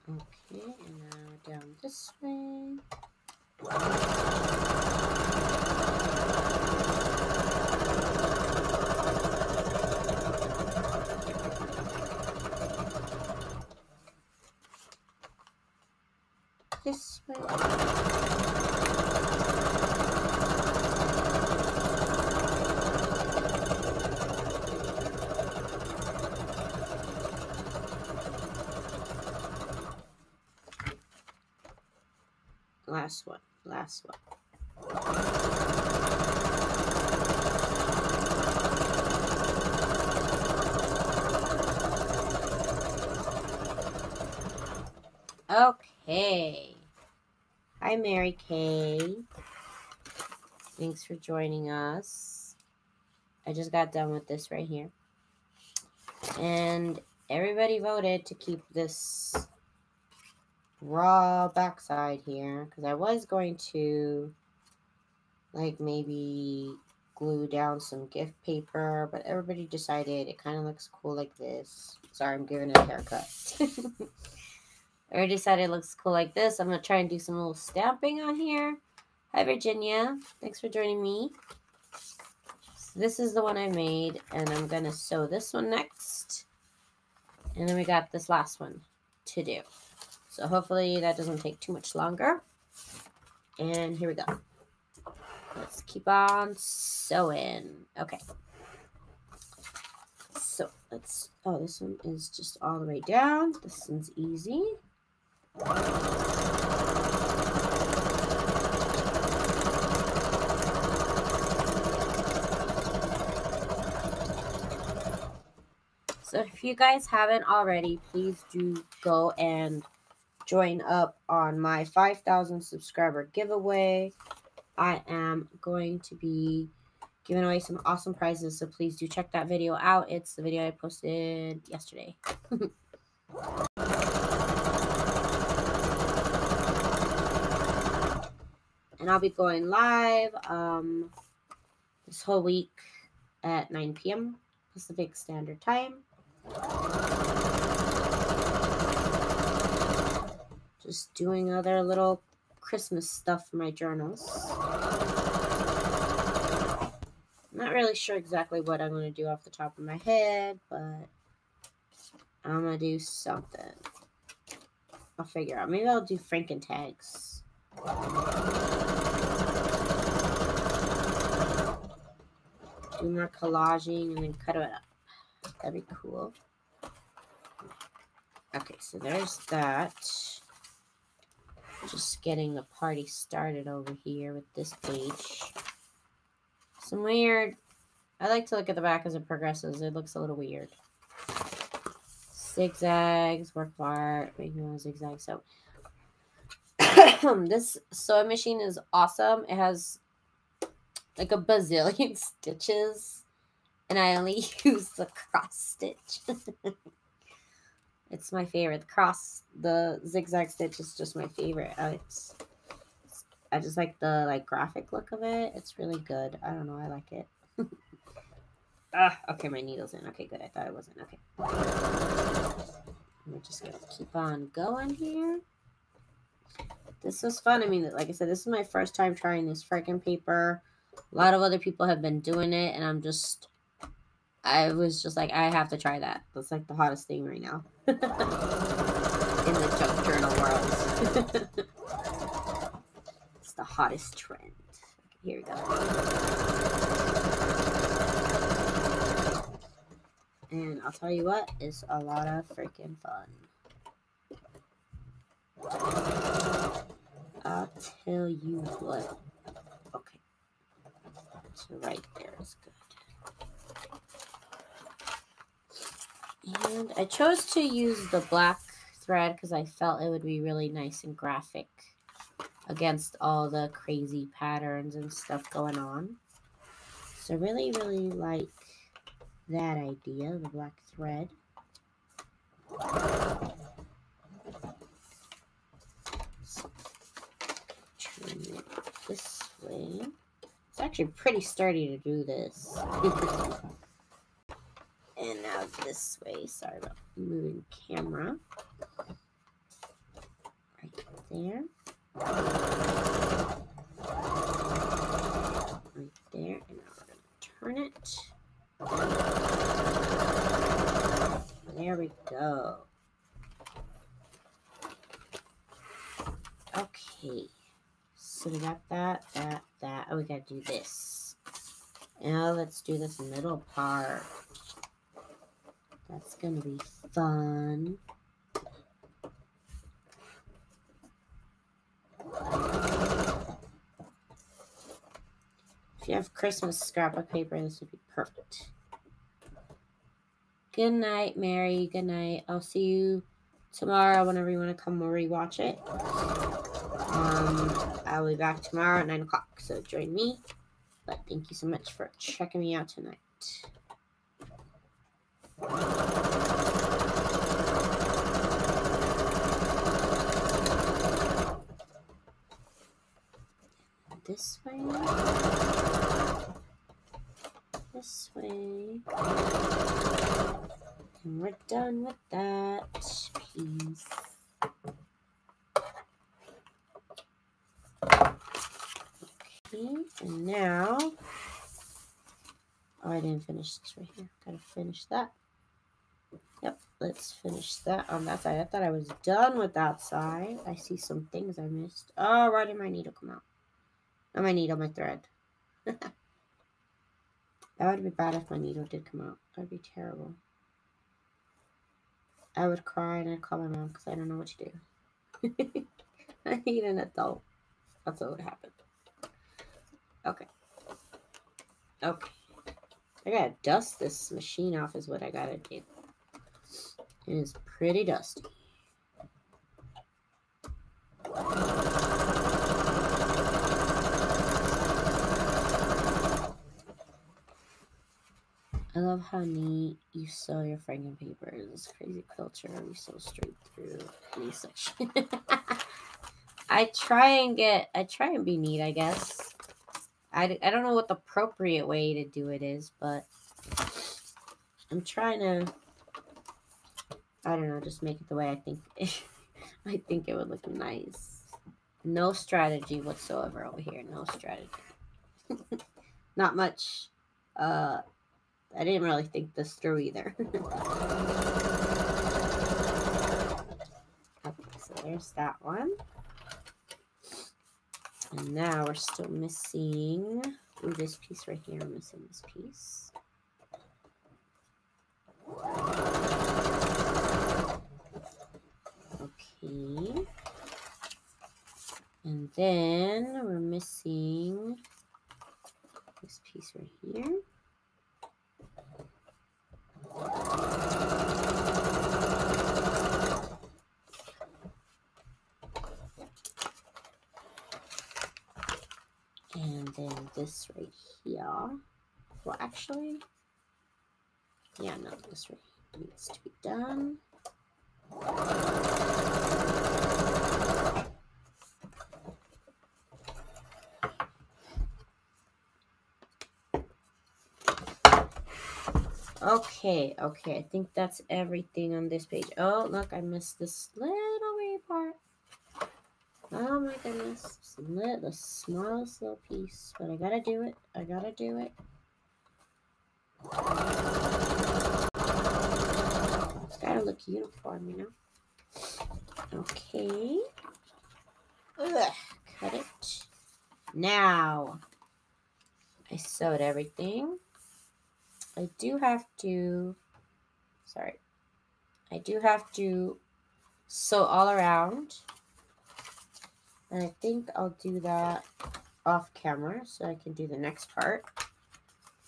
Okay, and now down this way. This way. Last one. Okay. Hi, Mary Kay. Thanks for joining us. I just got done with this right here. And everybody voted to keep this raw backside here, because I was going to like maybe glue down some gift paper, but everybody decided it kind of looks cool like this. Sorry, I'm giving it a haircut. Everybody decided it looks cool like this. I'm going to try and do some little stamping on here. Hi, Virginia. Thanks for joining me. So this is the one I made, and I'm going to sew this one next. And then we got this last one to do. So hopefully that doesn't take too much longer. And here we go. Let's keep on sewing. Okay. So let's, oh, this one is just all the way down. This one's easy. So if you guys haven't already, please do go and join up on my 5,000 subscriber giveaway. I am going to be giving away some awesome prizes, so please do check that video out. It's the video I posted yesterday. And I'll be going live this whole week at 9 p.m. Pacific Standard Time. Just doing other little Christmas stuff for my journals. I'm not really sure exactly what I'm going to do off the top of my head, but I'm going to do something. I'll figure out. Maybe I'll do Frankentags. Do more collaging and then cut it up. That'd be cool. Okay, so there's that. Just getting the party started over here with this page. Some weird. I like to look at the back as it progresses. It looks a little weird. Zigzags, work of art, making a zigzag. So this sewing machine is awesome. It has like a bazillion stitches, and I only use the cross stitch. It's my favorite. The zigzag stitch is just my favorite. I just like the graphic look of it. It's really good. I don't know. I like it. Okay, my needle's in. Okay, good. I thought it wasn't. Okay. We're just going to keep on going here. This was fun. I mean, like I said, this is my first time trying this Frankenpaper. A lot of other people have been doing it, and I was just like, I have to try that. That's like the hottest thing right now. In the junk journal world. It's the hottest trend. Okay, here we go. And I'll tell you what, it's a lot of freaking fun. I'll tell you what. Okay. So right there is good. And I chose to use the black thread because I felt it would be really nice and graphic against all the crazy patterns and stuff going on. So really, really like that idea, the black thread. Turn it this way. It's actually pretty sturdy to do this. And now this way. Sorry about moving camera. Right there. Right there. And now we're going to turn it. There we go. Okay. So we got that. Oh, we got to do this. Now let's do this middle part. That's going to be fun. If you have Christmas scrapbook paper, this would be perfect. Good night, Mary. Good night. I'll see you tomorrow whenever you want to come rewatch it. I'll be back tomorrow at 9 o'clock, so join me. But thank you so much for checking me out tonight. This way. This way. And we're done with that piece. Okay, and now, oh, I didn't finish this right here. Gotta finish that. Yep, let's finish that on that side. I thought I was done with that side. I see some things I missed. Oh, why did my needle come out? Not my needle, my thread. That would be bad if my needle did come out. That would be terrible. I would cry and I'd call my mom because I don't know what to do. I need an adult. That's what would happen. Okay. Okay. I gotta dust this machine off is what I gotta do. It is pretty dusty. I love how neat you sew your Frankenpaper. This crazy quilter, you sew straight through any section. I try and be neat, I guess. I don't know what the appropriate way to do it is, but I'm trying to, I don't know, just make it the way I think I think it would look nice. No strategy whatsoever over here. No strategy. Not much. I didn't really think this through either. Okay, so there's that one. And now we're still missing this piece right here. I'm missing this piece. Okay. And then we're missing this piece right here. And then this right here. Well, actually, yeah, no, this right here needs to be done. Okay, I think that's everything on this page. Oh, look, I missed this little wee part. Oh my goodness, the smallest little piece, but I gotta do it. It's gotta look uniform, you know? Okay. Ugh, cut it. Now, I sewed everything. I do have to sew all around. And I think I'll do that off camera so I can do the next part.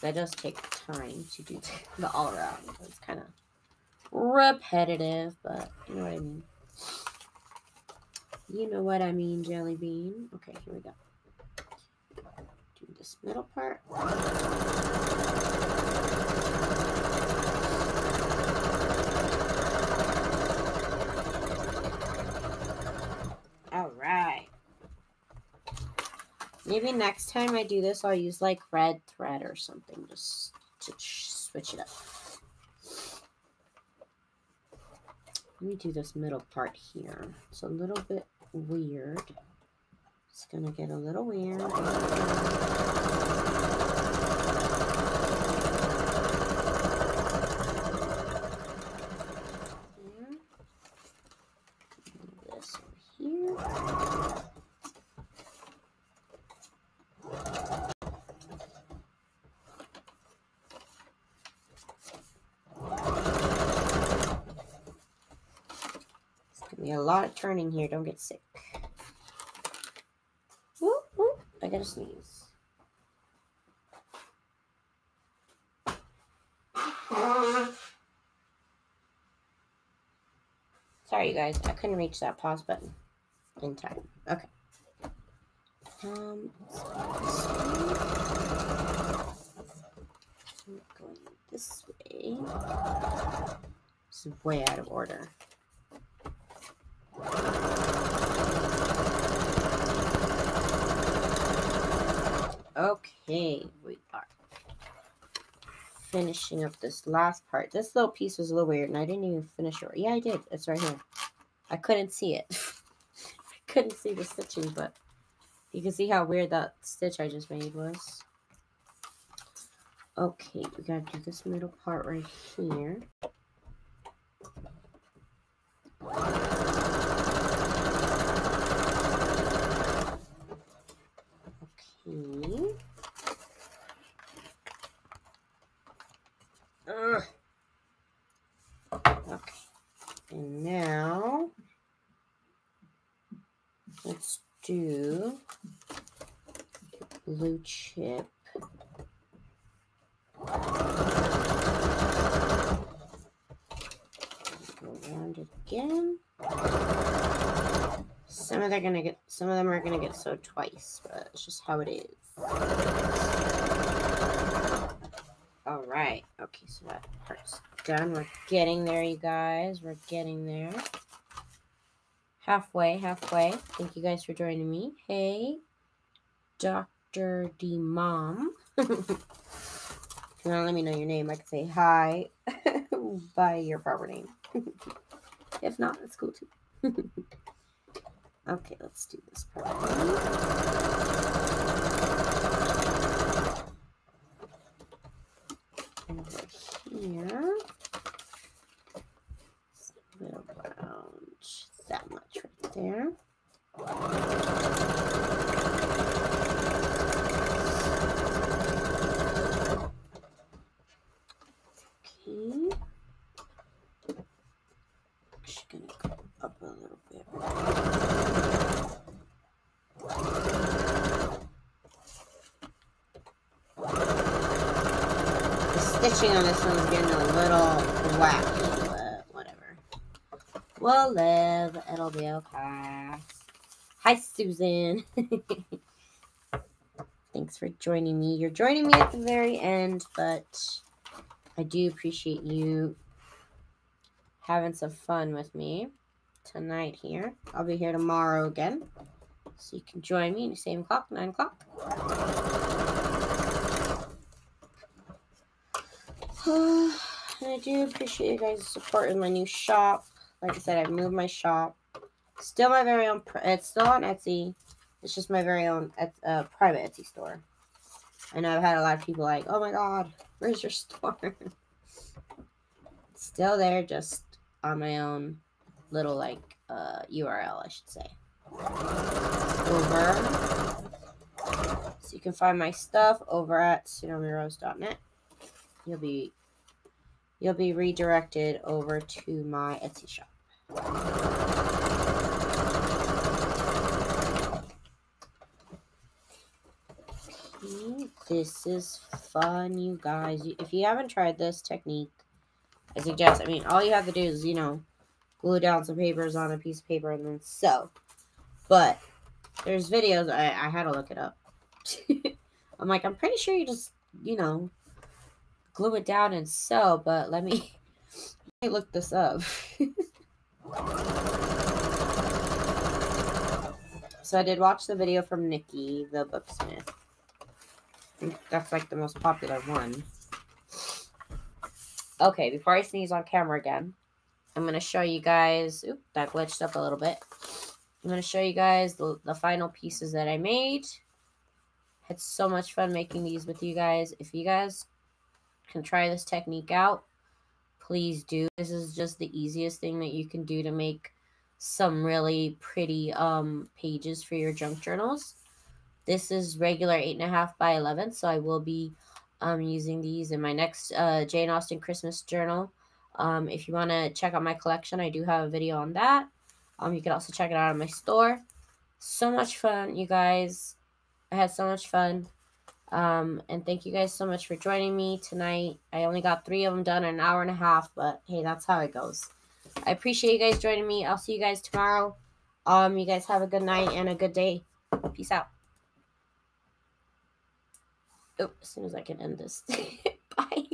That does take time to do the all around. It's kind of repetitive, but you know what I mean. You know what I mean, Jelly Bean. Okay, here we go. Do this middle part. All right. Maybe next time I do this, I'll use like red thread or something just to switch it up. Let me do this middle part here. It's a little bit weird. It's gonna get a little weird. This over here. A lot of turning here. Don't get sick. Whoop, whoop. I gotta sneeze. Sorry, you guys. I couldn't reach that pause button in time. Okay. Going this way. This is way out of order. Okay, we are finishing up this last part. This little piece was a little weird, and I didn't even finish it. Yeah, I did. It's right here. I couldn't see it. I couldn't see the stitching, but you can see how weird that stitch I just made was. Okay, we gotta do this middle part right here. Okay. Okay. And now let's do blue chip. Go it again. Some of them are gonna get sewed twice, but it's just how it is. All right. Okay, so that part's done. We're getting there, you guys. We're getting there. Halfway. Thank you guys for joining me. Hey, Dr. D Mom. If you want to let me know your name, I could say hi by your proper name. If not, it's cool too. Okay, let's do this part. Over here. A little around that much right there. Okay. Just gonna go up a little bit. The stitching on this one's getting a little wacky, but whatever. We'll live. It'll be okay. Hi, Susan. Thanks for joining me. You're joining me at the very end, but I do appreciate you having some fun with me tonight here. I'll be here tomorrow again, so you can join me at the same clock, 9 o'clock. And I do appreciate you guys' support in my new shop. Like I said, I've moved my shop. Still my very own. It's still on Etsy. It's just my very own private Etsy store. I know I've had a lot of people like, "Oh my God, where's your store?" It's still there, just on my own little like URL, I should say. Over. So you can find my stuff over at TsunamiRose.net. You'll be redirected over to my Etsy shop. Okay, this is fun, you guys. If you haven't tried this technique, I suggest, all you have to do is, glue down some papers on a piece of paper and then sew. But there's videos, I had to look it up. I'm like, I'm pretty sure you just, glue it down and sew, but let me look this up. So I did watch the video from Nikki, the booksmith. I think that's like the most popular one. Okay, before I sneeze on camera again, I'm going to show you guys, oop, that glitched up a little bit. I'm going to show you guys the final pieces that I made. Had so much fun making these with you guys. If you guys can try this technique out, please do. This is just the easiest thing that you can do to make some really pretty pages for your junk journals. This is regular 8.5 by 11, so I will be using these in my next Jane Austen Christmas journal. If you want to check out my collection, I do have a video on that. You can also check it out on my store. So much fun, you guys. I had so much fun. And thank you guys so much for joining me tonight. I only got 3 of them done in an hour and a half, but hey, that's how it goes. I appreciate you guys joining me. I'll see you guys tomorrow. You guys have a good night and a good day. Peace out. Oh, as soon as I can end this. Bye.